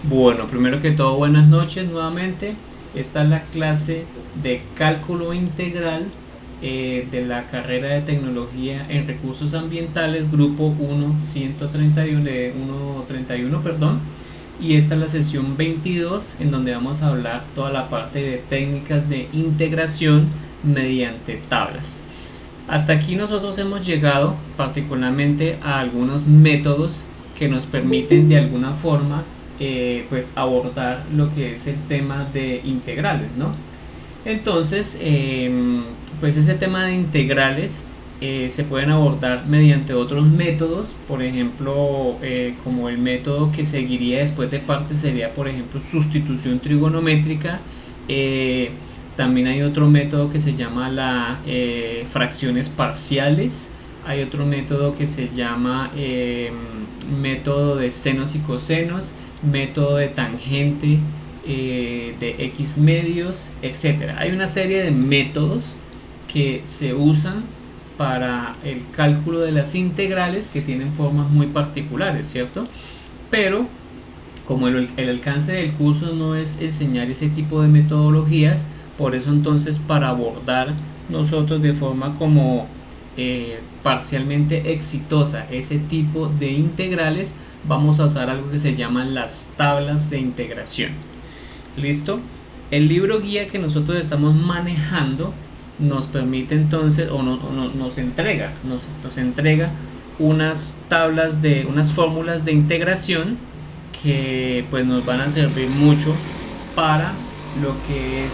Bueno, primero que todo, buenas noches nuevamente. Esta es la clase de cálculo integral de la carrera de tecnología en recursos ambientales, grupo 131, de 131, perdón. Y esta es la sesión 22 en donde vamos a hablar toda la parte de técnicas de integración mediante tablas. Hasta aquí nosotros hemos llegado particularmente a algunos métodos que nos permiten de alguna forma pues abordar lo que es el tema de integrales, ¿no? Entonces, pues ese tema de integrales se pueden abordar mediante otros métodos, por ejemplo, como el método que seguiría después de parte sería, por ejemplo, sustitución trigonométrica. También hay otro método que se llama la fracciones parciales. Hay otro método que se llama método de senos y cosenos, método de tangente, de x medios, etcétera. Hay una serie de métodos que se usan para el cálculo de las integrales que tienen formas muy particulares, ¿cierto? Pero como el alcance del curso no es enseñar ese tipo de metodologías, por eso entonces para abordar nosotros de forma como parcialmente exitosa ese tipo de integrales, vamos a usar algo que se llaman las tablas de integración. ¿Listo? El libro guía que nosotros estamos manejando nos permite entonces, nos entrega, nos entrega unas tablas de, unas fórmulas de integración que pues nos van a servir mucho para lo que es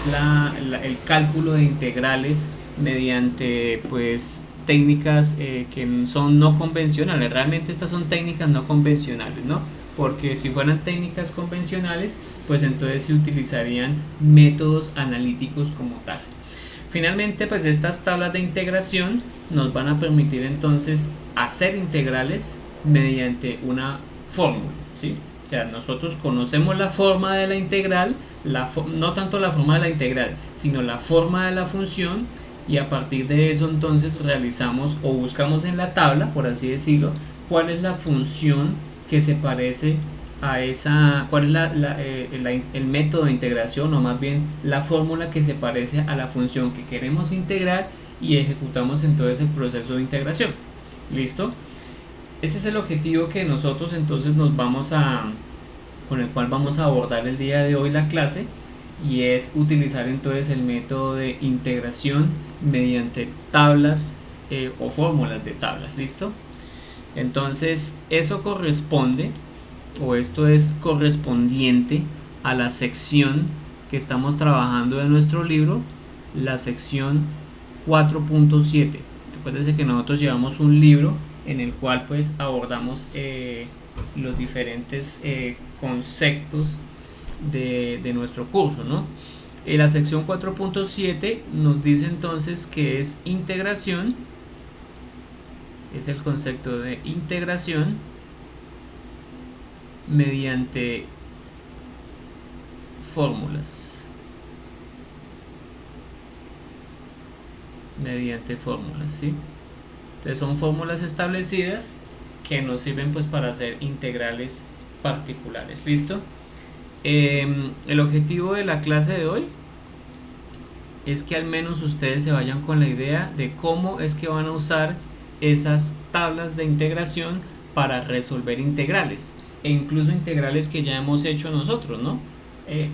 el cálculo de integrales mediante pues técnicas que son no convencionales. Realmente estas son técnicas no convencionales, ¿no? Porque si fueran técnicas convencionales, pues entonces se utilizarían métodos analíticos como tal. Finalmente, pues estas tablas de integración nos van a permitir entonces hacer integrales mediante una fórmula, ¿sí? O sea, nosotros conocemos la forma de la integral, no tanto la forma de la integral, sino la forma de la función, y a partir de eso entonces realizamos o buscamos en la tabla, por así decirlo, cuál es la función que se parece a esa, cuál es el método de integración, o más bien la fórmula que se parece a la función que queremos integrar, y ejecutamos entonces el proceso de integración. ¿Listo? Ese es el objetivo que nosotros entonces con el cual vamos a abordar el día de hoy la clase, y es utilizar entonces el método de integración mediante tablas o fórmulas de tablas. ¿Listo? Entonces eso corresponde, o esto es correspondiente a la sección que estamos trabajando de nuestro libro, la sección 4.7. Acuérdense que nosotros llevamos un libro en el cual pues abordamos los diferentes conceptos de nuestro curso, ¿no? La sección 4.7 nos dice entonces que es integración, es el concepto de integración mediante fórmulas. ¿Sí? Entonces son fórmulas establecidas que nos sirven pues para hacer integrales particulares. ¿Listo? El objetivo de la clase de hoy es que al menos ustedes se vayan con la idea de cómo es que van a usar esas tablas de integración para resolver integrales, e incluso integrales que ya hemos hecho nosotros, ¿no?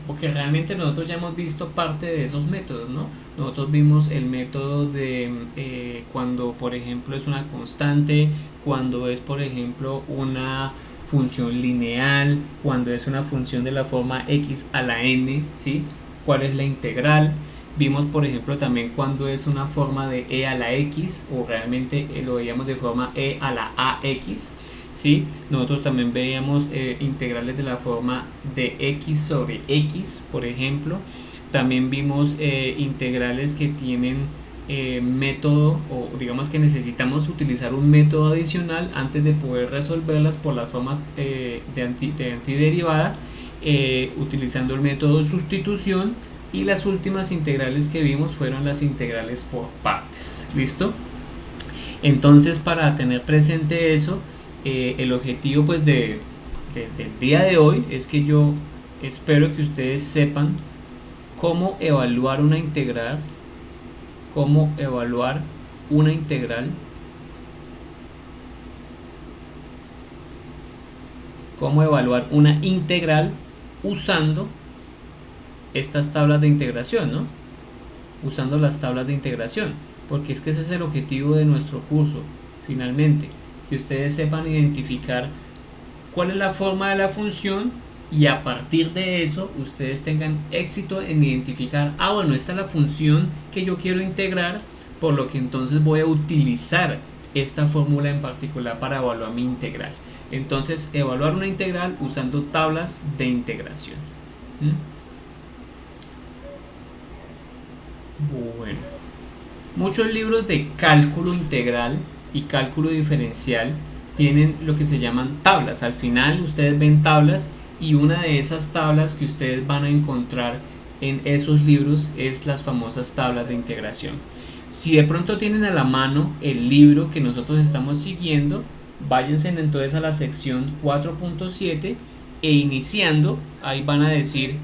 Porque realmente nosotros ya hemos visto parte de esos métodos, ¿no? Nosotros vimos el método de cuando, por ejemplo, es una constante, cuando es, por ejemplo, una función lineal, cuando es una función de la forma x a la n, ¿sí? ¿Cuál es la integral? Vimos, por ejemplo, también cuando es una forma de e a la x, o realmente lo veíamos de forma e a la ax, ¿sí? Nosotros también veíamos integrales de la forma de x sobre x, por ejemplo. También vimos integrales que tienen método, o digamos que necesitamos utilizar un método adicional antes de poder resolverlas por las formas de antiderivada, utilizando el método de sustitución. Y las últimas integrales que vimos fueron las integrales por partes. ¿Listo? Entonces, para tener presente eso, el objetivo pues de del día de hoy es que yo espero que ustedes sepan cómo evaluar una integral, cómo evaluar una integral, cómo evaluar una integral usando estas tablas de integración, ¿no? Usando las tablas de integración, porque es que ese es el objetivo de nuestro curso, finalmente, que ustedes sepan identificar cuál es la forma de la función y a partir de eso ustedes tengan éxito en identificar, bueno, esta es la función que yo quiero integrar, por lo que entonces voy a utilizar esta fórmula en particular para evaluar mi integral. Entonces, evaluar una integral usando tablas de integración. Bueno, muchos libros de cálculo integral y cálculo diferencial tienen lo que se llaman tablas. Al final ustedes ven tablas y una de esas tablas que ustedes van a encontrar en esos libros es las famosas tablas de integración. Si de pronto tienen a la mano el libro que nosotros estamos siguiendo, váyanse entonces a la sección 4.7 e iniciando, ahí van a decir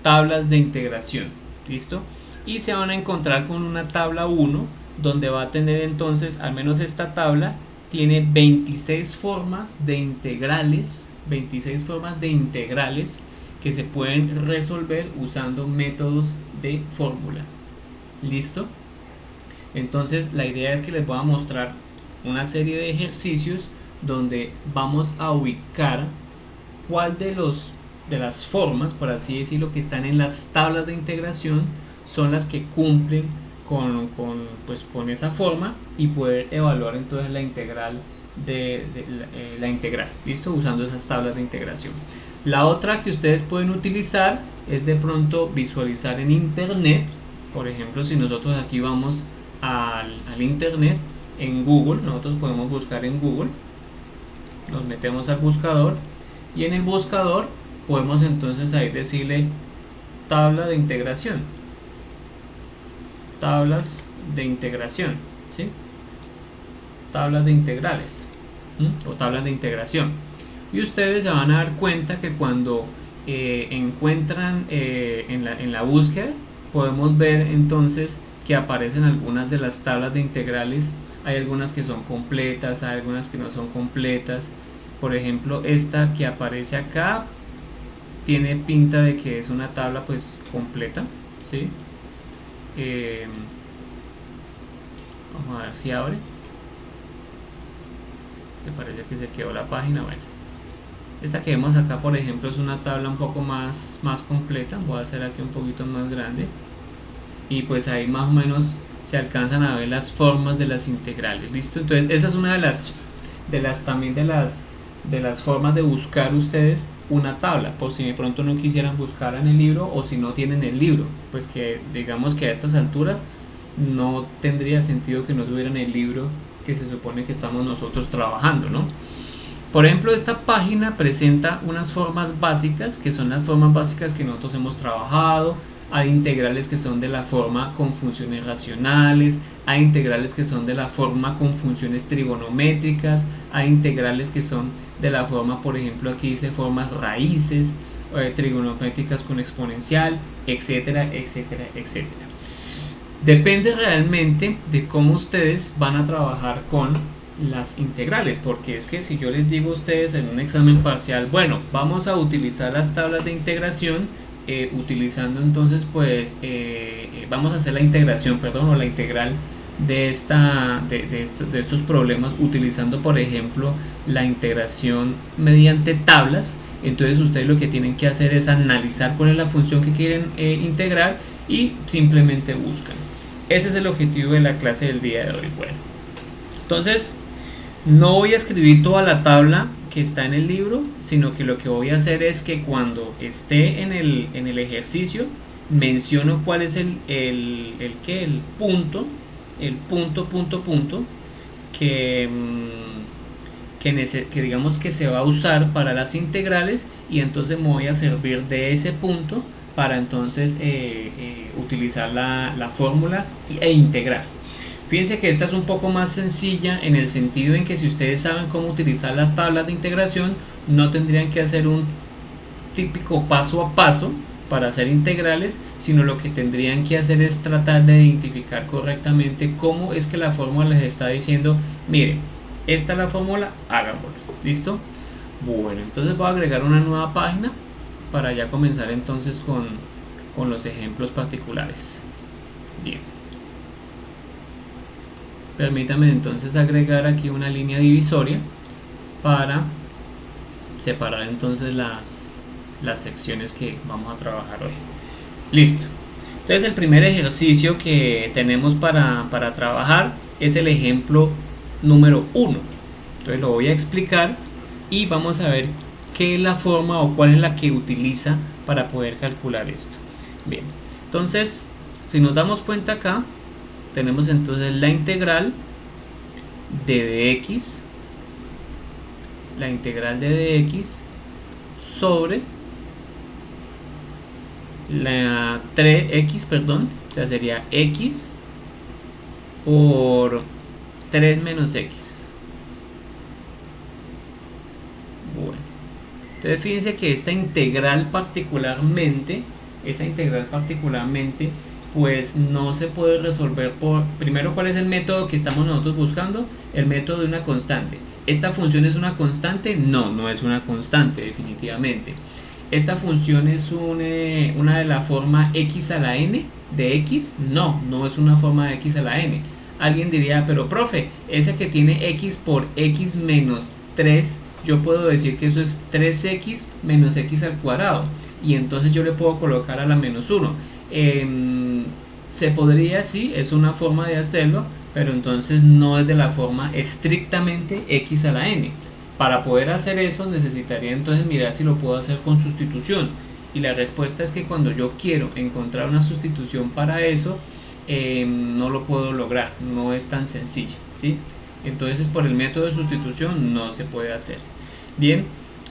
tablas de integración, ¿listo? Y se van a encontrar con una tabla 1 donde va a tener entonces, al menos esta tabla tiene 26 formas de integrales, 26 formas de integrales que se pueden resolver usando métodos de fórmula. ¿Listo? Entonces la idea es que les voy a mostrar una serie de ejercicios donde vamos a ubicar cuál de las formas, por así decirlo, que están en las tablas de integración son las que cumplen con esa forma y poder evaluar entonces la integral la integral, ¿listo? Usando esas tablas de integración. La otra que ustedes pueden utilizar es de pronto visualizar en internet. Por ejemplo, si nosotros aquí vamos al internet en Google, nosotros podemos buscar en Google, nos metemos al buscador y en el buscador podemos entonces ahí decirle tabla de integración, tablas de integración, ¿sí? Tablas de integrales, o tablas de integración, y ustedes se van a dar cuenta que cuando encuentran en la búsqueda podemos ver entonces que aparecen algunas de las tablas de integrales. Hay algunas que son completas, hay algunas que no son completas. Por ejemplo, esta que aparece acá tiene pinta de que es una tabla pues completa, ¿sí? Vamos a ver si abre. Me parece que se quedó la página. Bueno, esta que vemos acá, por ejemplo, es una tabla un poco más completa. Voy a hacer aquí un poquito más grande y pues ahí más o menos se alcanzan a ver las formas de las integrales. ¿Listo? Entonces esa es una de las formas de buscar ustedes una tabla, por si de pronto no quisieran buscar en el libro, o si no tienen el libro, pues que digamos que a estas alturas no tendría sentido que no tuvieran el libro que se supone que estamos nosotros trabajando, ¿no? Por ejemplo, esta página presenta unas formas básicas, que son las formas básicas que nosotros hemos trabajado. Hay integrales que son de la forma con funciones racionales, hay integrales que son de la forma con funciones trigonométricas, hay integrales que son de la forma, por ejemplo, aquí dice formas raíces, trigonométricas con exponencial, etcétera, etcétera, etcétera. Depende realmente de cómo ustedes van a trabajar con las integrales, porque es que si yo les digo a ustedes en un examen parcial, bueno, vamos a utilizar las tablas de integración, utilizando entonces pues vamos a hacer la integración, perdón, o la integral de estos problemas utilizando por ejemplo la integración mediante tablas. Entonces ustedes lo que tienen que hacer es analizar cuál es la función que quieren integrar y simplemente buscan. Ese es el objetivo de la clase del día de hoy. Bueno, entonces no voy a escribir toda la tabla que está en el libro, sino que lo que voy a hacer es que cuando esté en el ejercicio menciono cuál es el punto que digamos que se va a usar para las integrales, y entonces me voy a servir de ese punto para entonces utilizar la fórmula e integrar. Fíjense que esta es un poco más sencilla en el sentido en que si ustedes saben cómo utilizar las tablas de integración, no tendrían que hacer un típico paso a paso para hacer integrales, sino lo que tendrían que hacer es tratar de identificar correctamente cómo es que la fórmula les está diciendo, miren, esta es la fórmula, hagámoslo. ¿Listo? Bueno, entonces voy a agregar una nueva página para ya comenzar entonces con los ejemplos particulares. Bien. Permítame entonces agregar aquí una línea divisoria para separar entonces las secciones que vamos a trabajar hoy. Listo. Entonces el primer ejercicio que tenemos para trabajar es el ejemplo número 1. Entonces lo voy a explicar y vamos a ver qué es la forma o cuál es la que utiliza para poder calcular esto. Bien, entonces si nos damos cuenta acá, tenemos entonces la integral de dx, la integral de dx sobre la 3x, perdón, o sea, sería x por 3 menos x. Bueno, entonces fíjense que esta integral particularmente, pues no se puede resolver por, primero, ¿cuál es el método que estamos nosotros buscando? El método de una constante. ¿Esta función es una constante? No, no es una constante, definitivamente. ¿Esta función es una de la forma x a la n de x? No, no es una forma de x a la n. Alguien diría, pero profe, esa que tiene x por x menos 3, yo puedo decir que eso es 3x menos x al cuadrado. Y entonces yo le puedo colocar a la menos 1. Se podría, sí, es una forma de hacerlo, pero entonces no es de la forma estrictamente x a la n. Para poder hacer eso necesitaría entonces mirar si lo puedo hacer con sustitución, y la respuesta es que cuando yo quiero encontrar una sustitución para eso, no lo puedo lograr, no es tan sencillo, ¿sí? Entonces por el método de sustitución no se puede hacer. Bien,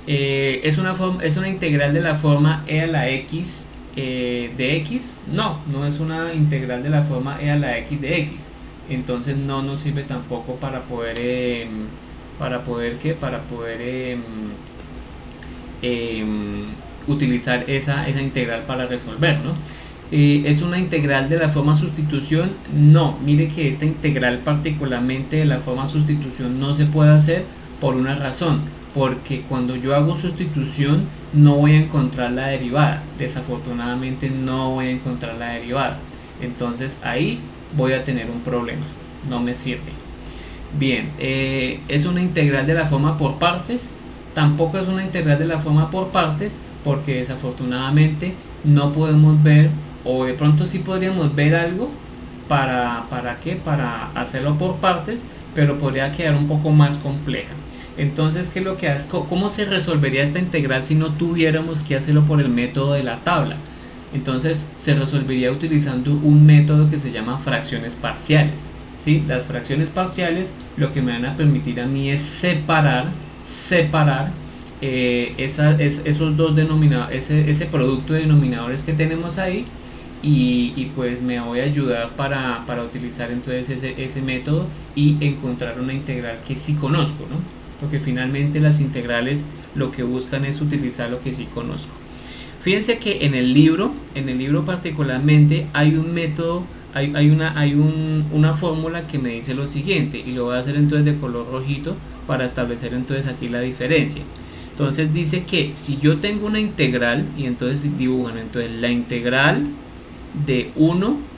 es una integral de la forma e a la x de x. No es una integral de la forma e a la x de x, entonces no nos sirve tampoco para poder utilizar esa integral para resolver, ¿no? ¿Es una integral de la forma sustitución? No, mire que esta integral particularmente de la forma sustitución no se puede hacer por una razón, porque cuando yo hago sustitución no voy a encontrar la derivada, desafortunadamente no voy a encontrar la derivada, entonces ahí voy a tener un problema, no me sirve. Bien, ¿es una integral de la forma por partes? Tampoco es una integral de la forma por partes, porque desafortunadamente no podemos ver, o de pronto sí podríamos ver algo para hacerlo por partes, pero podría quedar un poco más compleja. Entonces, ¿qué es lo que hace? ¿Cómo se resolvería esta integral si no tuviéramos que hacerlo por el método de la tabla? Entonces se resolvería utilizando un método que se llama fracciones parciales, ¿sí? Las fracciones parciales lo que me van a permitir a mí es separar esos dos denominadores, ese producto de denominadores que tenemos ahí, y pues me voy a ayudar para utilizar entonces ese método y encontrar una integral que sí conozco, ¿no? Porque finalmente las integrales lo que buscan es utilizar lo que sí conozco. Fíjense que en el libro particularmente hay un método, hay una fórmula que me dice lo siguiente, y lo voy a hacer entonces de color rojito para establecer entonces aquí la diferencia. Entonces dice que si yo tengo una integral, y entonces dibujan entonces la integral de 1,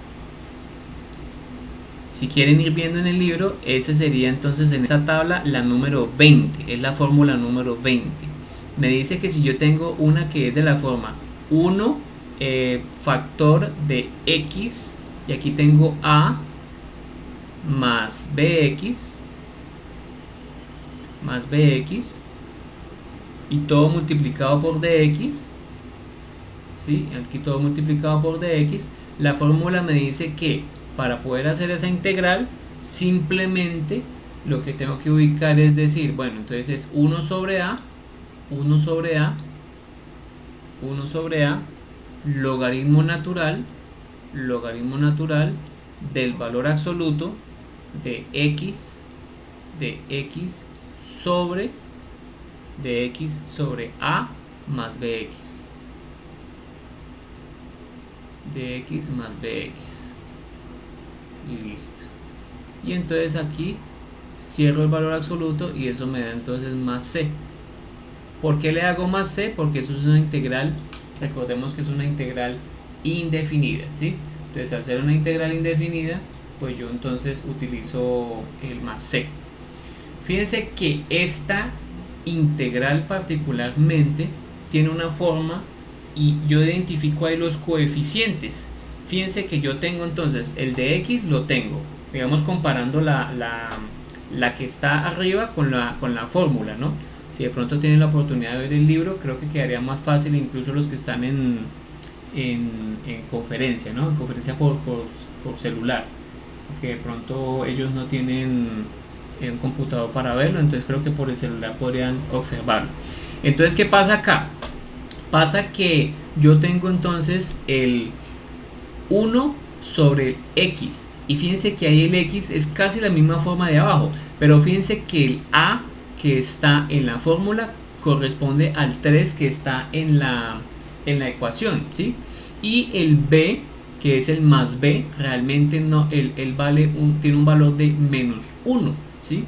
si quieren ir viendo en el libro, ese sería entonces en esa tabla la número 20, es la fórmula número 20. Me dice que si yo tengo una que es de la forma 1 factor de x, y aquí tengo a más bx y todo multiplicado por dx, ¿sí? Aquí todo multiplicado por dx, la fórmula me dice que para poder hacer esa integral simplemente lo que tengo que ubicar es decir, bueno, entonces es 1 sobre a logaritmo natural del valor absoluto de x sobre a más bx, de x más bx, y listo. Y entonces aquí cierro el valor absoluto y eso me da entonces más c. ¿Por qué le hago más c? Porque eso es una integral, recordemos que es una integral indefinida, ¿sí? Entonces al ser una integral indefinida, pues yo entonces utilizo el más c. Fíjense que esta integral particularmente tiene una forma y yo identifico ahí los coeficientes. Fíjense que yo tengo entonces el de x, lo tengo, digamos comparando la que está arriba con la fórmula, ¿no? Si de pronto tienen la oportunidad de ver el libro, creo que quedaría más fácil, incluso los que están en conferencia, ¿no? En conferencia por celular, que de pronto ellos no tienen un computador para verlo, entonces creo que por el celular podrían observarlo. Entonces, ¿qué pasa acá? Pasa que yo tengo entonces el 1 sobre x, y fíjense que ahí el x es casi la misma forma de abajo, pero fíjense que el a que está en la fórmula corresponde al 3 que está en la ecuación, ¿sí? Y el b, que es el más b, realmente no, el vale tiene un valor de menos 1, ¿sí?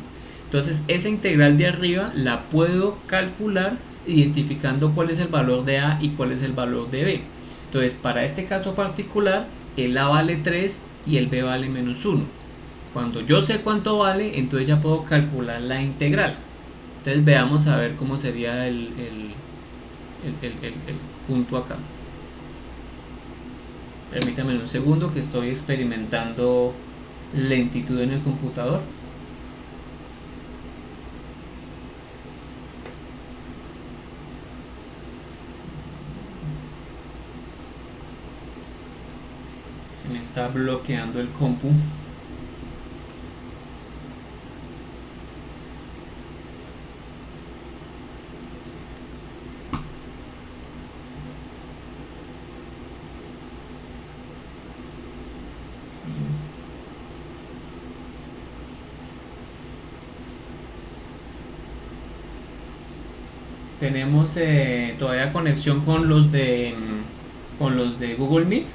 Entonces esa integral de arriba la puedo calcular identificando cuál es el valor de a y cuál es el valor de b. Entonces para este caso particular, el a vale 3 y el b vale menos 1. Cuando yo sé cuánto vale, entonces ya puedo calcular la integral. Entonces veamos a ver cómo sería el punto acá. Permítanme un segundo que estoy experimentando lentitud en el computador. Se me está bloqueando el compu. Tenemos todavía conexión con los de Google Meet.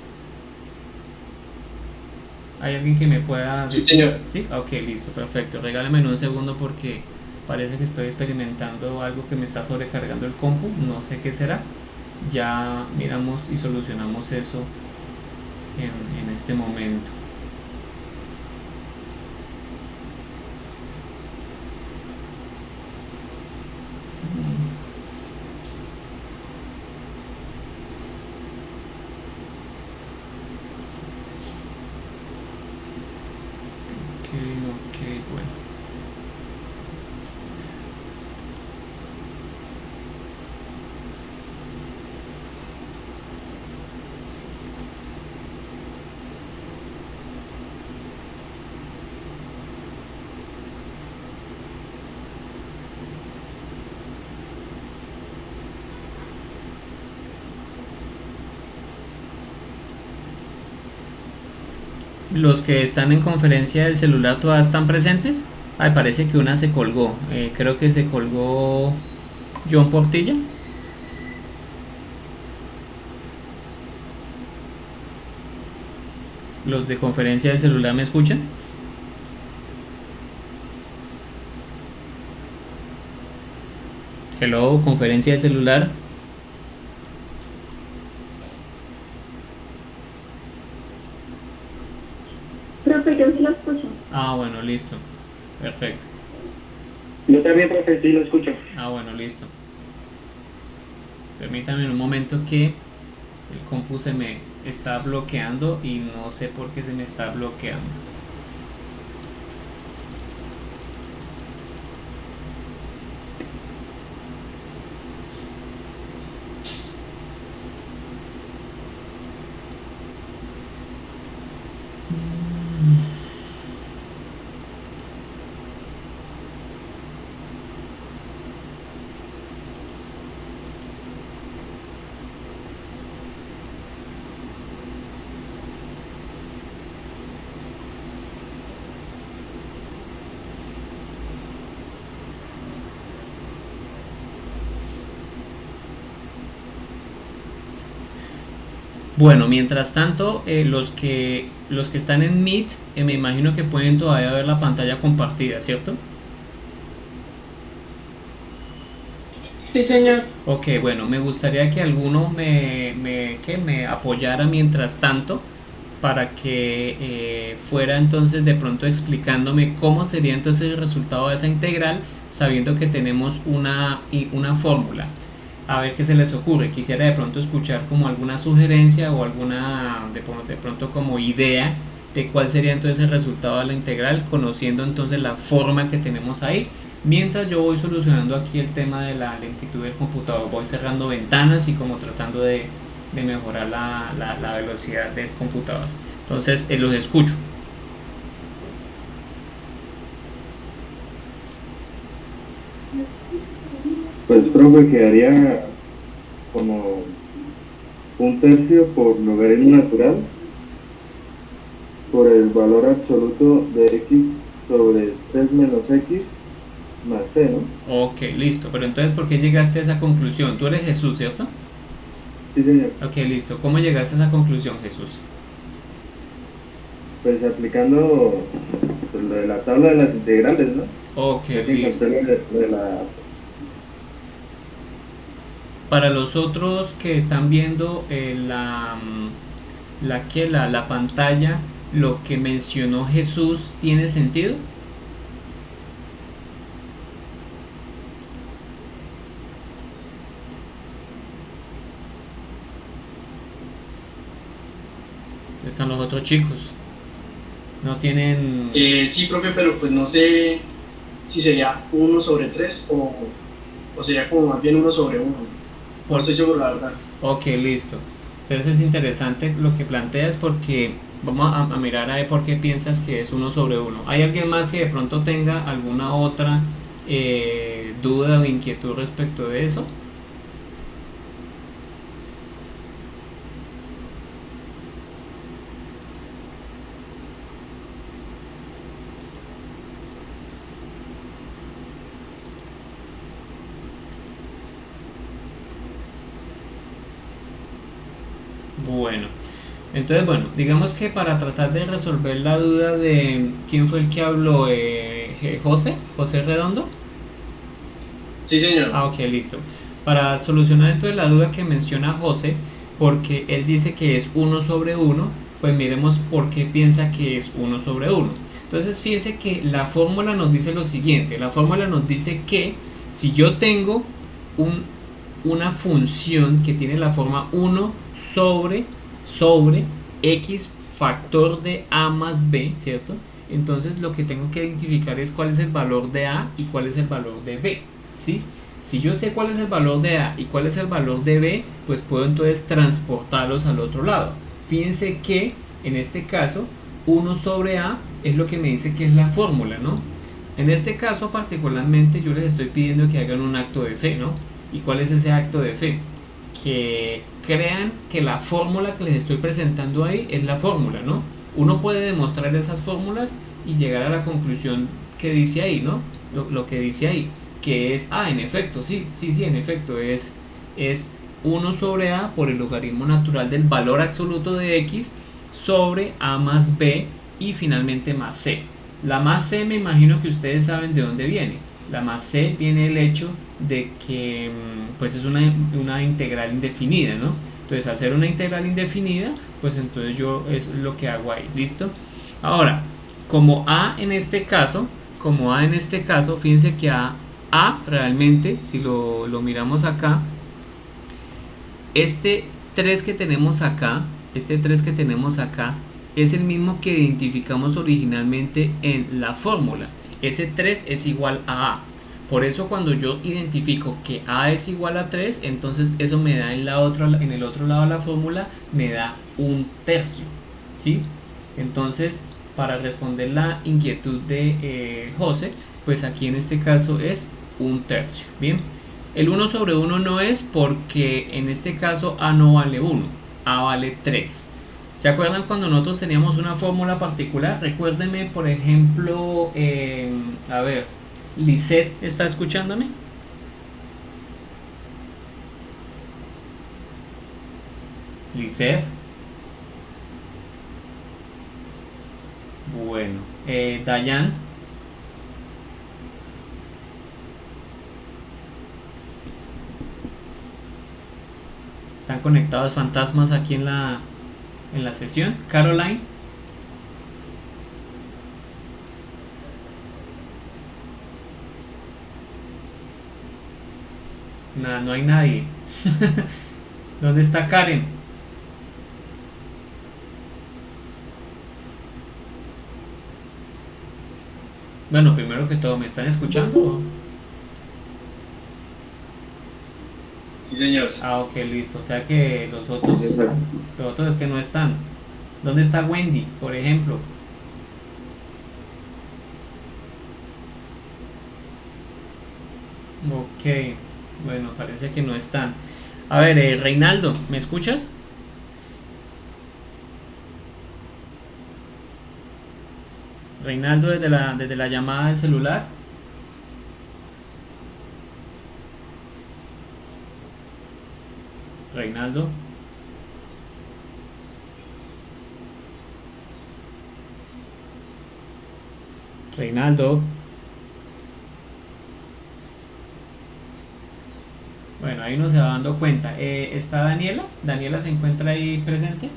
¿Hay alguien que me pueda decir? Sí, señor. Sí, ok, listo, perfecto. Regálame un segundo porque parece que estoy experimentando algo que me está sobrecargando el compu. No sé qué será. Ya miramos y solucionamos eso en este momento. Ok, bueno. Los que están en conferencia del celular todas están presentes. Ay, parece que una se colgó. Creo que se colgó John Portilla. Los de conferencia del celular me escuchan. Hello, conferencia del celular. Profe, yo sí lo escucho. Ah, bueno, listo. Perfecto. Yo también, profe, sí lo escucho. Ah, bueno, listo. Permítame un momento que el compu se me está bloqueando y no sé por qué se me está bloqueando. Bueno, mientras tanto, los que están en Meet, me imagino que pueden todavía ver la pantalla compartida, ¿cierto? Sí, señor. Ok, bueno, me gustaría que alguno que me apoyara mientras tanto para que fuera entonces de pronto explicándome cómo sería entonces el resultado de esa integral sabiendo que tenemos una fórmula. A ver qué se les ocurre. Quisiera de pronto escuchar como alguna sugerencia o alguna de pronto como idea de cuál sería entonces el resultado de la integral, conociendo entonces la forma que tenemos ahí. Mientras yo voy solucionando aquí el tema de la lentitud del computador, voy cerrando ventanas y como tratando de mejorar la velocidad del computador. Entonces, los escucho. Pues profe, quedaría como un tercio por logaritmo natural por el valor absoluto de x sobre 3 menos x más c, ¿no? Ok, listo. Pero entonces, ¿por qué llegaste a esa conclusión? Tú eres Jesús, ¿cierto? Sí, señor. Ok, listo. ¿Cómo llegaste a esa conclusión, Jesús? Pues aplicando pues, lo de la tabla de las integrales, ¿no? Ok, Ya que listo. encontré lo de la... Para los otros que están viendo la pantalla, lo que mencionó Jesús, ¿tiene sentido? Están los otros chicos. No tienen... Sí, profe, pero pues no sé si sería 1/3 o sería como más bien 1/1. No Por... estoy seguro, la verdad. Ok, listo. Entonces es interesante lo que planteas porque vamos a mirar a ver por qué piensas que es 1/1. ¿Hay alguien más que de pronto tenga alguna otra duda o inquietud respecto de eso? Bueno, entonces bueno, digamos que para tratar de resolver la duda de quién fue el que habló, José Redondo. Sí, señor. Ah, ok, listo. Para solucionar entonces la duda que menciona José, porque él dice que es 1/1, pues miremos por qué piensa que es 1/1. Entonces fíjese que la fórmula nos dice lo siguiente, la fórmula nos dice que si yo tengo un, una función que tiene la forma 1 sobre x factor de a más b, ¿cierto? Entonces lo que tengo que identificar es cuál es el valor de a y cuál es el valor de b, ¿sí? Si yo sé cuál es el valor de a y cuál es el valor de b, pues puedo entonces transportarlos al otro lado. Fíjense que en este caso 1 sobre a es lo que me dice que es la fórmula, ¿no? En este caso particularmente yo les estoy pidiendo que hagan un acto de fe, ¿no? ¿Y cuál es ese acto de fe? Que crean que la fórmula que les estoy presentando ahí es la fórmula, ¿no? Uno puede demostrar esas fórmulas y llegar a la conclusión que dice ahí, ¿no? Lo que dice ahí, que es, en efecto, sí, en efecto, es 1 sobre a por el logaritmo natural del valor absoluto de x sobre a más b y finalmente más c. La más c me imagino que ustedes saben de dónde viene. La más c viene del hecho de que pues es una integral indefinida, ¿no? Entonces al ser una integral indefinida, pues entonces yo es lo que hago ahí, ¿listo? Ahora, como a en este caso, fíjense que a realmente, si lo miramos acá, este 3 que tenemos acá, es el mismo que identificamos originalmente en la fórmula. Ese 3 es igual a a. Por eso cuando yo identifico que a es igual a 3, entonces eso me da en el otro lado de la fórmula, me da un tercio, ¿sí? Entonces, para responder la inquietud de José, pues aquí en este caso es un tercio, ¿bien? El 1 sobre 1 no es porque en este caso a no vale 1, a vale 3. ¿Se acuerdan cuando nosotros teníamos una fórmula particular? Recuérdenme, por ejemplo, a ver, Lisette, ¿está escuchándome? Lisette. Dayan. Están conectados fantasmas aquí en la sesión. Caroline. Nada, no hay nadie. ¿Dónde está Karen? Bueno, primero que todo, ¿me están escuchando? Sí, señor. Ah, ok, listo. O sea que los otros es que no están. ¿Dónde está Wendy, por ejemplo? Ok, bueno, parece que no están. A ver, Reinaldo, ¿me escuchas? Reinaldo desde la llamada del celular. Reinaldo. Reinaldo. Bueno, ahí uno se va dando cuenta. ¿Está Daniela? ¿Daniela se encuentra ahí presente?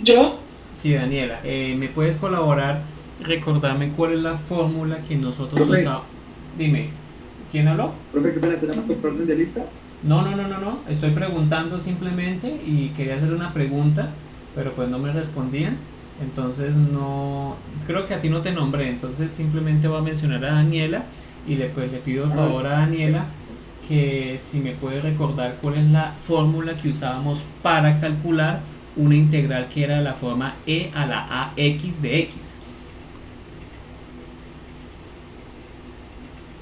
¿Yo? Sí, Daniela. ¿Me puedes colaborar? Recordarme cuál es la fórmula que nosotros Profe. usamos. Dime, ¿quién habló? Profe, ¿qué pena? ¿Se llama por orden de lista? No. Estoy preguntando simplemente y quería hacer una pregunta, pero pues no me respondían. Entonces no, creo que a ti no te nombré, entonces simplemente voy a mencionar a Daniela y le pido el favor a Daniela que si me puede recordar cuál es la fórmula que usábamos para calcular una integral que era la forma e a la ax de x.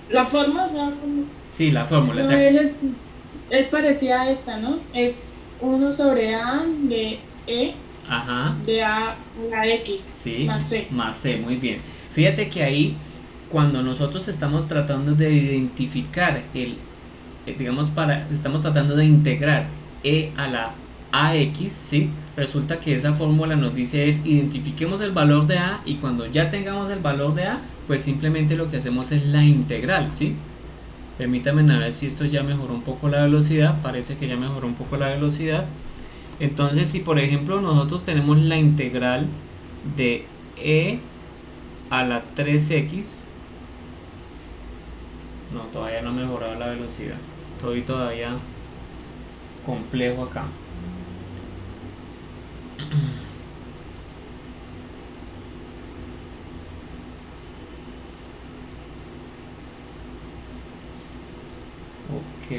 La forma, o sea, Sí, la fórmula. no, es parecida a esta, ¿no? Es 1 sobre A de E Ajá. de A a la X Sí, más C. más C, muy bien. Fíjate que ahí, cuando nosotros estamos tratando de identificar estamos tratando de integrar e a la ax, ¿sí? Resulta que esa fórmula nos dice es identifiquemos el valor de a y cuando ya tengamos el valor de a, pues simplemente lo que hacemos es la integral, ¿sí? Permítanme a ver si esto ya mejoró un poco la velocidad, parece que ya mejoró un poco la velocidad. Entonces, si por ejemplo nosotros tenemos la integral de e a la 3x, no, todavía no ha mejorado la velocidad, estoy todavía complejo acá. Ok.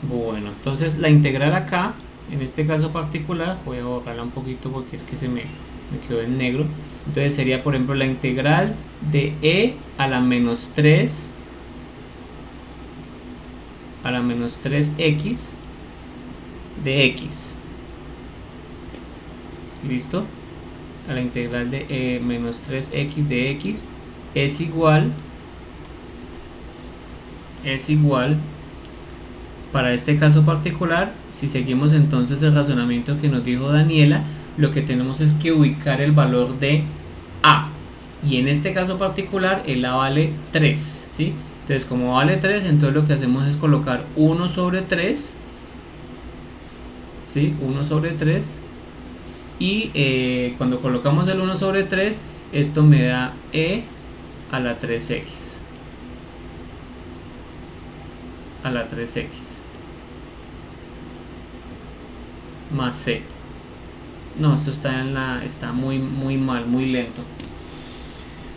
Bueno, entonces la integral acá, en este caso particular, voy a borrarla un poquito porque es que me quedó en negro. Entonces sería, por ejemplo, la integral de e a la menos 3 a la menos 3x de x. ¿Listo? A la integral de menos 3x de x es igual para este caso particular, si seguimos entonces el razonamiento que nos dijo Daniela, lo que tenemos es que ubicar el valor de a, y en este caso particular el a vale 3, ¿sí? Entonces como vale 3, entonces lo que hacemos es colocar 1 sobre 3, ¿sí? 1 sobre 3, y cuando colocamos el 1 sobre 3, esto me da e a la 3x a la 3x más c. No, esto está muy mal, muy lento.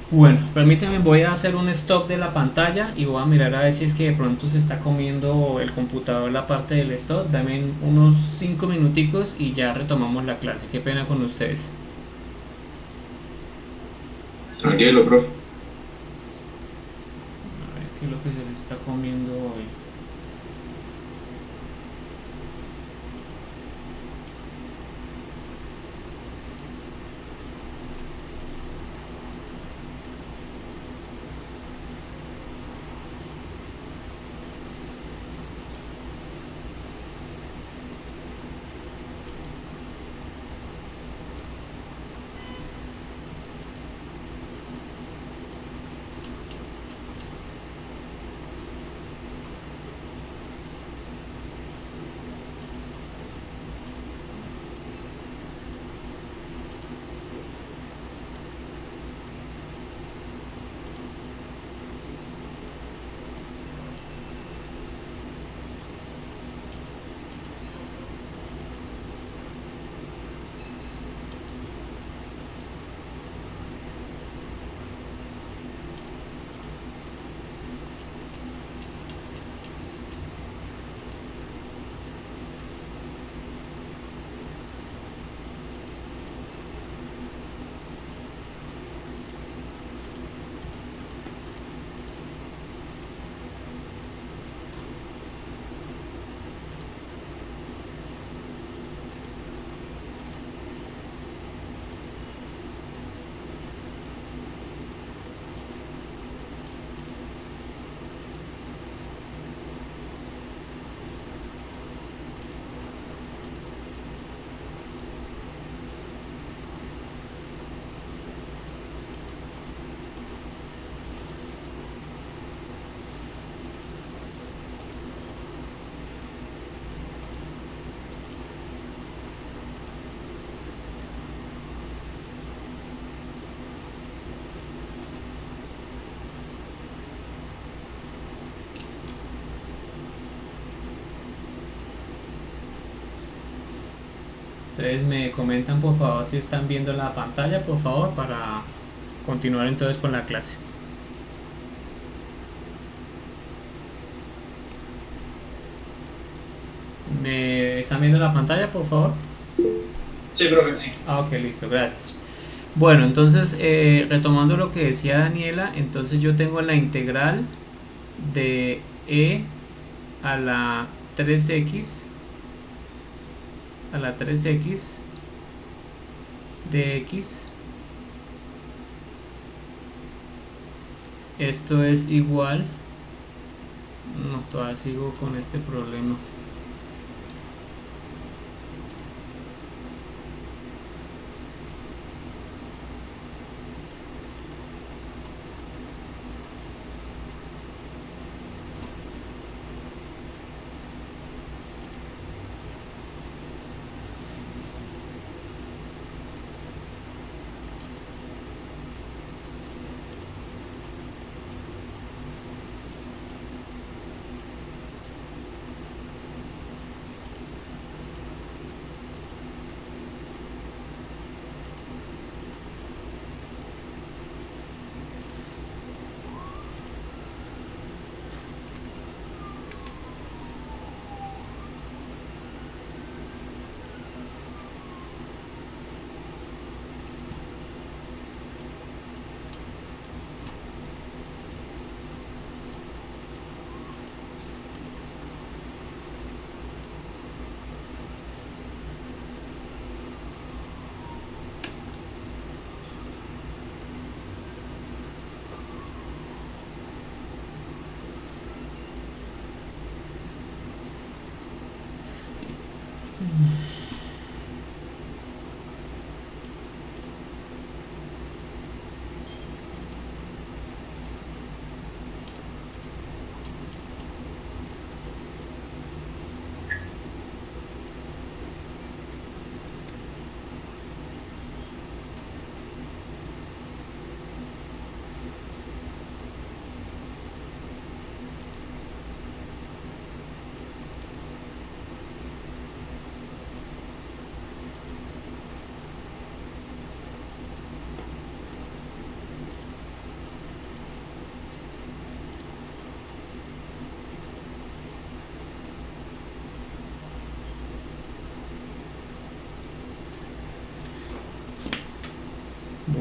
Bueno, permítanme, voy a hacer un stop de la pantalla y voy a mirar a ver si es que de pronto se está comiendo el computador la parte del stop. Dame unos 5 minuticos y ya retomamos la clase. Qué pena con ustedes. Tranquilo, profe. A ver qué es lo que se le está comiendo hoy. Entonces me comentan por favor si están viendo la pantalla, por favor, para continuar entonces con la clase. ¿Me están viendo la pantalla, por favor? Sí, profe, sí. Ah, ok, listo, gracias. Bueno, entonces retomando lo que decía Daniela, entonces yo tengo la integral de e a la 3x de x. Esto es igual. No, todavía sigo con este problema.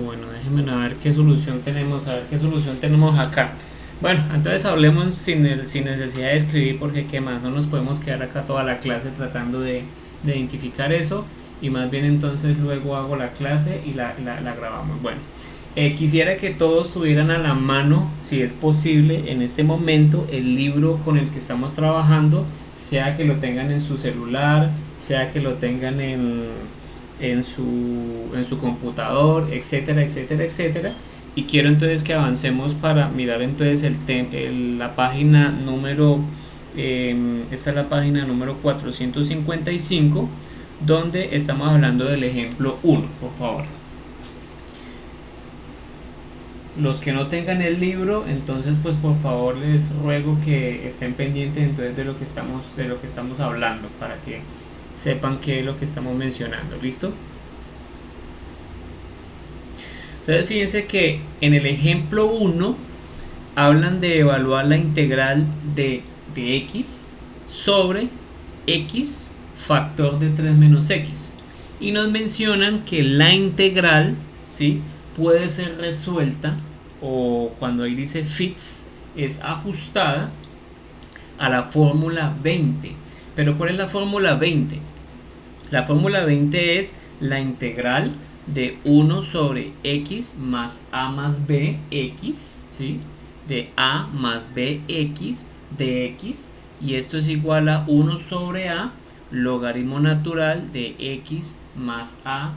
Bueno, déjenme a ver qué solución tenemos, acá. Bueno, entonces hablemos sin necesidad de escribir, porque qué más, no nos podemos quedar acá toda la clase tratando de identificar eso, y más bien entonces luego hago la clase y la grabamos. Bueno, quisiera que todos tuvieran a la mano, si es posible, en este momento el libro con el que estamos trabajando, sea que lo tengan en su celular, sea que lo tengan en su computador, etcétera, etcétera, etcétera. Y quiero entonces que avancemos para mirar entonces la página número, esta es la página número 455, donde estamos hablando del ejemplo 1, por favor. Los que no tengan el libro, entonces pues por favor les ruego que estén pendientes entonces de lo que estamos hablando, para que sepan qué es lo que estamos mencionando. ¿Listo? Entonces fíjense que en el ejemplo 1 hablan de evaluar la integral de x sobre x factor de 3 menos x, y nos mencionan que la integral, ¿sí?, puede ser resuelta, o cuando ahí dice fits, es ajustada a la fórmula 20. Pero ¿cuál es la fórmula 20? La fórmula 20 es la integral de 1 sobre x más a más b x, ¿sí?, de a más bx de x, y esto es igual a 1 sobre a logaritmo natural de x más a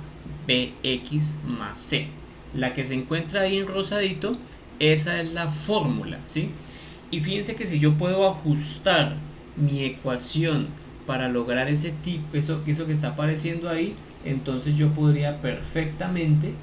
bx más c. La que se encuentra ahí en rosadito, esa es la fórmula, ¿sí? Y fíjense que si yo puedo ajustar mi ecuación para lograr ese tipo, eso que está apareciendo ahí, entonces yo podría perfectamente